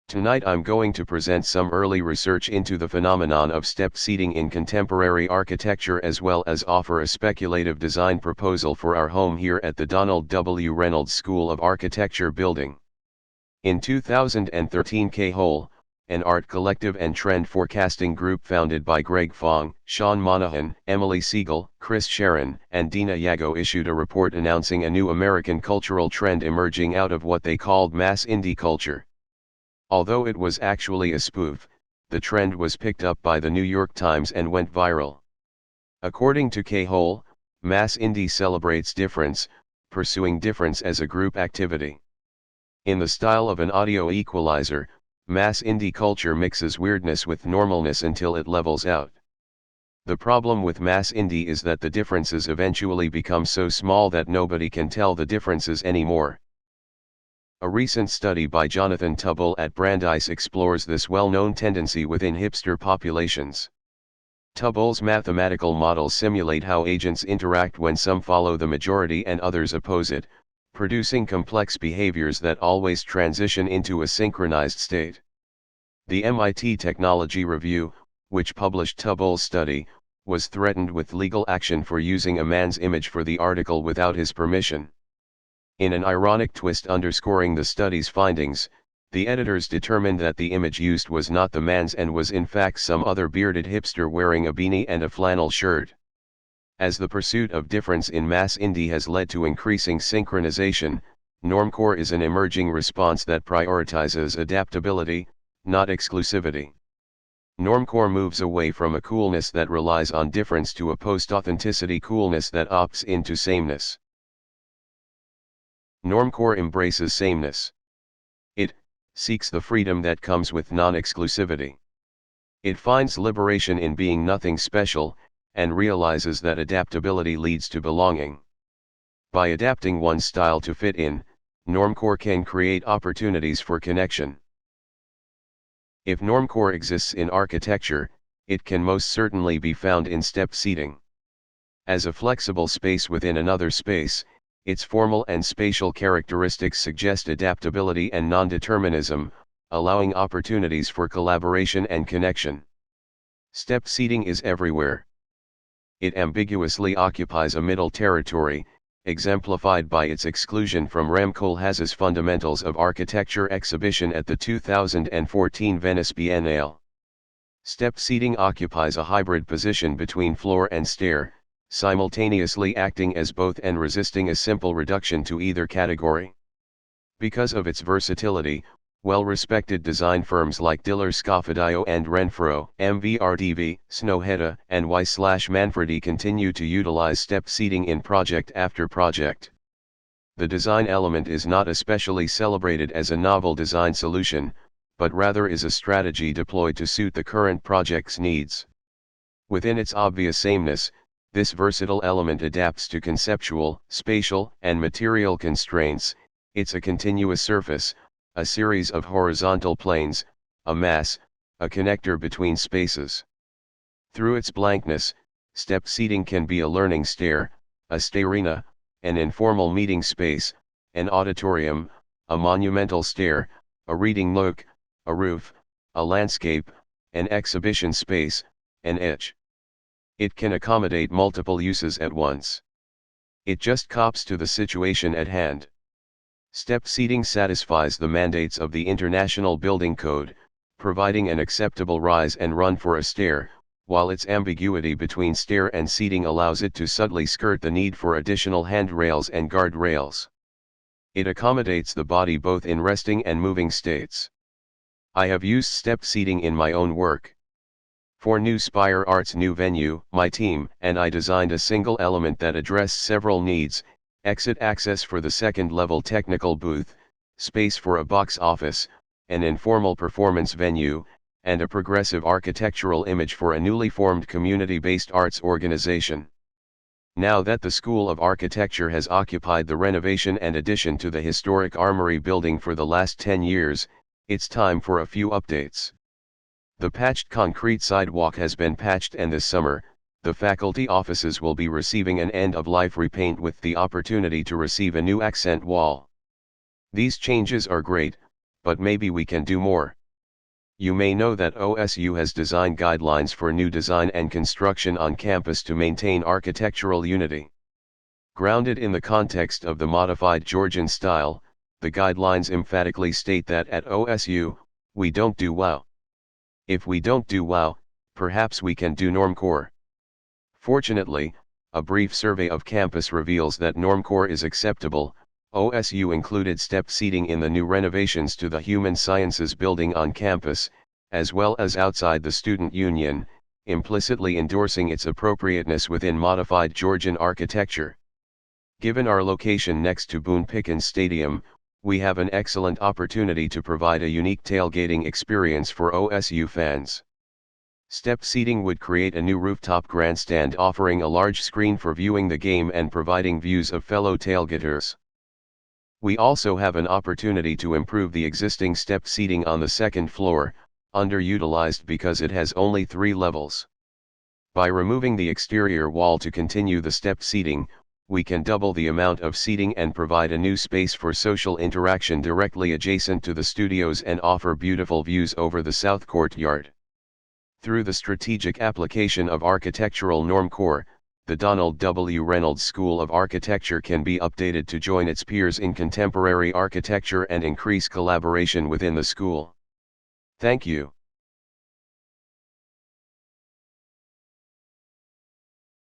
Tonight I'm going to present some early research into the phenomenon of step seating in contemporary architecture, as well as offer a speculative design proposal for our home here at the Donald W. Reynolds School of Architecture building. In 2013, K-Hole, an art collective and trend forecasting group founded by Greg Fong, Sean Monahan, Emily Siegel, Chris Sharon, and Dina Yago, issued a report announcing a new American cultural trend emerging out of what they called mass indie culture. Although it was actually a spoof, the trend was picked up by the New York Times and went viral. According to K-Hole, mass indie celebrates difference, pursuing difference as a group activity. In the style of an audio equalizer, mass indie culture mixes weirdness with normalness until it levels out. The problem with mass indie is that the differences eventually become so small that nobody can tell the differences anymore. A recent study by Jonathan Tubble at Brandeis explores this well-known tendency within hipster populations. Tubble's mathematical models simulate how agents interact when some follow the majority and others oppose it, producing complex behaviors that always transition into a synchronized state. The MIT Technology Review, which published Tubble's study, was threatened with legal action for using a man's image for the article without his permission. In an ironic twist underscoring the study's findings, the editors determined that the image used was not the man's and was in fact some other bearded hipster wearing a beanie and a flannel shirt. As the pursuit of difference in mass indie has led to increasing synchronization, normcore is an emerging response that prioritizes adaptability, not exclusivity. Normcore moves away from a coolness that relies on difference to a post-authenticity coolness that opts into sameness. Normcore embraces sameness. It seeks the freedom that comes with non-exclusivity. It finds liberation in being nothing special, and realizes that adaptability leads to belonging. By adapting one's style to fit in, normcore can create opportunities for connection. If normcore exists in architecture, it can most certainly be found in step seating. As a flexible space within another space, its formal and spatial characteristics suggest adaptability and non-determinism, allowing opportunities for collaboration and connection. Step seating is everywhere. It ambiguously occupies a middle territory, exemplified by its exclusion from Rem Koolhaas's Fundamentals of Architecture exhibition at the 2014 Venice Biennale. Step seating occupies a hybrid position between floor and stair, simultaneously acting as both and resisting a simple reduction to either category. Because of its versatility, well-respected design firms like Diller Scofidio and Renfro, MVRDV, Snøhetta, and Y/Manfredi continue to utilize step seating in project after project. The design element is not especially celebrated as a novel design solution, but rather is a strategy deployed to suit the current project's needs. Within its obvious sameness, this versatile element adapts to conceptual, spatial, and material constraints. It's a continuous surface, a series of horizontal planes, a mass, a connector between spaces. Through its blankness, step seating can be a learning stair, a stairina, an informal meeting space, an auditorium, a monumental stair, a reading nook, a roof, a landscape, an exhibition space, an etch. It can accommodate multiple uses at once. It just cops to the situation at hand. Step seating satisfies the mandates of the International Building Code, providing an acceptable rise and run for a stair, while its ambiguity between stair and seating allows it to subtly skirt the need for additional handrails and guardrails. It accommodates the body both in resting and moving states. I have used step seating in my own work. For New Spire Art's new venue, my team and I designed a single element that addressed several needs: exit access for the second-level technical booth, space for a box office, an informal performance venue, and a progressive architectural image for a newly formed community-based arts organization. Now that the School of Architecture has occupied the renovation and addition to the historic Armory building for the last 10 years, it's time for a few updates. The patched concrete sidewalk has been patched, and this summer, the faculty offices will be receiving an end-of-life repaint with the opportunity to receive a new accent wall. These changes are great, but maybe we can do more. You may know that OSU has design guidelines for new design and construction on campus to maintain architectural unity. Grounded in the context of the modified Georgian style, the guidelines emphatically state that at OSU, we don't do WOW. If we don't do WOW, perhaps we can do normcore. Fortunately, a brief survey of campus reveals that normcore is acceptable. OSU included step seating in the new renovations to the Human Sciences building on campus, as well as outside the student union, implicitly endorsing its appropriateness within modified Georgian architecture. Given our location next to Boone Pickens Stadium, we have an excellent opportunity to provide a unique tailgating experience for OSU fans. Step seating would create a new rooftop grandstand offering a large screen for viewing the game and providing views of fellow tailgaters. We also have an opportunity to improve the existing step seating on the second floor, underutilized because it has only 3 levels. By removing the exterior wall to continue the step seating, we can double the amount of seating and provide a new space for social interaction directly adjacent to the studios and offer beautiful views over the south courtyard. Through the strategic application of architectural normcore, the Donald W. Reynolds School of Architecture can be updated to join its peers in contemporary architecture and increase collaboration within the school. Thank you.